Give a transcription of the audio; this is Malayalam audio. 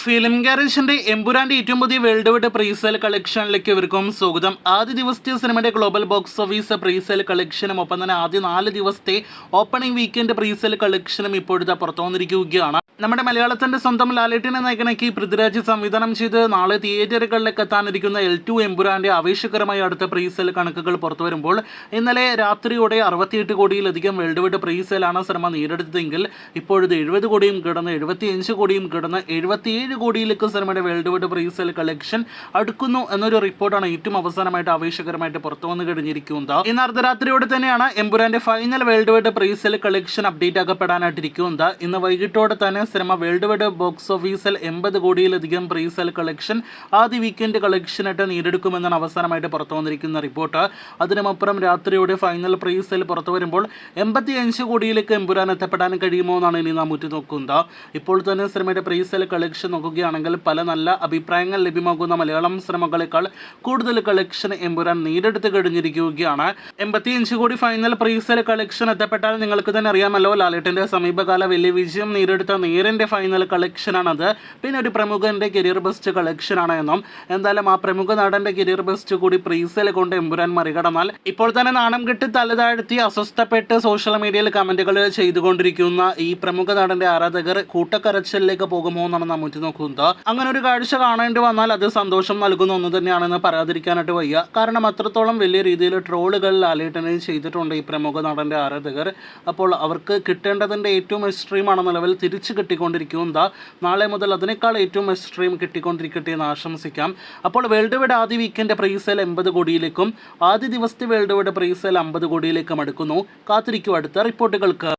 ഫിലിം ഗാരേജിന്റെ എമ്പുരാന്റെ ഏറ്റവും പുതിയ വേൾഡ് വൈഡ് പ്രീസെയിൽ കളക്ഷനിലേക്ക് ഇവർക്കും സ്വാഗതം. ആദ്യ ദിവസത്തെ സിനിമയുടെ ഗ്ലോബൽ ബോക്സ് ഓഫീസ് പ്രീസെയിൽ കളക്ഷനും ഒപ്പം തന്നെ ആദ്യ 4 ദിവസത്തെ ഓപ്പണിംഗ് വീക്കെൻഡ് പ്രീസെയിൽ കളക്ഷനും ഇപ്പോഴത്തെ പുറത്തു വന്നിരിക്കുകയാണ്. നമ്മുടെ മലയാളത്തിന്റെ സ്വന്തം ലാലേട്ടിനെ നായകനാക്കി പൃഥ്വിരാജ് സംവിധാനം ചെയ്ത് നാളെ തിയേറ്ററുകളിലേക്ക് എത്താനിരിക്കുന്ന L2 എമ്പുരാന്റെ ആവേശകരമായ അടുത്ത പ്രീസെയിൽ കണക്കുകൾ പുറത്തു വരുമ്പോൾ ഇന്നലെ രാത്രിയോടെ 68 കോടിയിലധികം വേൾഡ് വൈഡ് പ്രീസെയിലാണ് സിനിമ നേടിയെടുത്തതെങ്കിൽ ഇപ്പോഴത് 70 കോടിയും കിടന്ന് 75 കോടിയും കിടന്ന് 77 കോടിയിലേക്ക് സിനിമയുടെ വേൾഡ് വൈഡ് പ്രീസെയിൽ കളക്ഷൻ അടുക്കുന്നു എന്നൊരു റിപ്പോർട്ടാണ് ഏറ്റവും അവസാനമായിട്ട് ആവേശകരമായിട്ട് പുറത്തു വന്നു കഴിഞ്ഞിരിക്കുന്നത്. ഇന്ന് അർദ്ധരാത്രിയോടെ തന്നെയാണ് എമ്പുരാന്റെ final world wide presale collection update ആക്കപ്പെടാനായിട്ടിരിക്കുന്നത്. ഇന്ന് വൈകിട്ടോടെ തന്നെ സിനിമ വേൾഡ് വൈഡ് ബോക്സ് ഓഫീസിൽ 80 കോടിയിലധികം പ്രീസെയിൽ കളക്ഷൻ ആദ്യ വീക്കെൻഡ് കളക്ഷനായിട്ട് നേടിയെടുക്കുമെന്നാണ് അവസാനമായിട്ട് പുറത്തു വന്നിരിക്കുന്ന റിപ്പോർട്ട്. അതിനുമപ്പുറം രാത്രിയോടെ ഫൈനൽ പ്രീസെയിൽ പുറത്തു വരുമ്പോൾ 85 കോടിയിലേക്ക് എമ്പുരാൻ എത്തപ്പെടാൻ കഴിയുമോ എന്നാണ് ഇനി നാം ഉറ്റുനോക്കുന്നത്. ഇപ്പോൾ തന്നെ സിനിമയുടെ പ്രീസെയിൽ കളക്ഷൻ നോക്കുകയാണെങ്കിൽ പല നല്ല അഭിപ്രായങ്ങൾ ലഭ്യമാകുന്ന മലയാളം സിനിമകളെക്കാൾ കൂടുതൽ കളക്ഷൻ എമ്പുരാൻ നേടിയെടുത്ത് കഴിഞ്ഞിരിക്കുകയാണ്. 85 കോടി ഫൈനൽ പ്രീസെയിൽ കളക്ഷൻ എത്തപ്പെട്ടാൽ നിങ്ങൾക്ക് തന്നെ അറിയാമല്ലോ, ലാലേട്ടന്റെ സമീപകാല വലിയ വിജയം നേടിയെടുത്ത നേരിന്റെ ഫൈനൽ കളക്ഷനാണത്. പിന്നെ ഒരു പ്രമുഖന്റെ കരിയർ ബെസ്റ്റ് കളക്ഷനാണ് എന്നും എന്തായാലും ആ പ്രമുഖ നടന്റെ കരിയർ ബെസ്റ്റ് കൂടി പ്രീസെയിൽ കൊണ്ട് എമ്പുരാൻ മറികടന്നാൽ ഇപ്പോൾ തന്നെ നാണം കെട്ടി തലതാഴ്ത്തി അസ്വസ്ഥപ്പെട്ട് സോഷ്യൽ മീഡിയയിൽ കമന്റുകൾ ചെയ്തുകൊണ്ടിരിക്കുന്ന ഈ പ്രമുഖ നടന്റെ ആരാധകർ കൂട്ടക്കരച്ചിലേക്ക് പോകുമോ എന്നാണ് നാം ഉറ്റുനോക്കുന്നത്. അങ്ങനെ ഒരു കാഴ്ച കാണേണ്ടി വന്നാൽ അത് സന്തോഷം നൽകുന്ന ഒന്ന് തന്നെയാണെന്ന് പറയാതിരിക്കാനായിട്ട് വയ്യ. കാരണം അത്രത്തോളം വലിയ രീതിയിൽ ട്രോളുകൾ ലാലേട്ടനെ ചെയ്തിട്ടുണ്ട് ഈ പ്രമുഖ നടന്റെ ആരാധകർ. അപ്പോൾ അവർക്ക് കിട്ടേണ്ടതിന്റെ ഏറ്റവും എക്സ്ട്രീമാണ് നിലവിൽ തിരിച്ചു കിട്ടിക്കൊണ്ടിരിക്കുന്നത്. നാളെ മുതൽ അതിനേക്കാൾ ഏറ്റവും എക്സ്ട്രീം കിട്ടിക്കൊണ്ടിരിക്കട്ടെ എന്ന് ആശംസിക്കാം. അപ്പോൾ വേൾഡ് വൈഡ് ആദ്യ വീക്കെൻഡ് പ്രീസെയിൽ 80 കോടിയിലേക്കും ആദ്യ ദിവസത്തെ വേൾഡ് വൈഡ് പ്രീസെയിൽ 50 കോടിയിലേക്കും അടുക്കുന്നു. കാത്തിരിക്കും അടുത്ത റിപ്പോർട്ടുകൾക്ക്.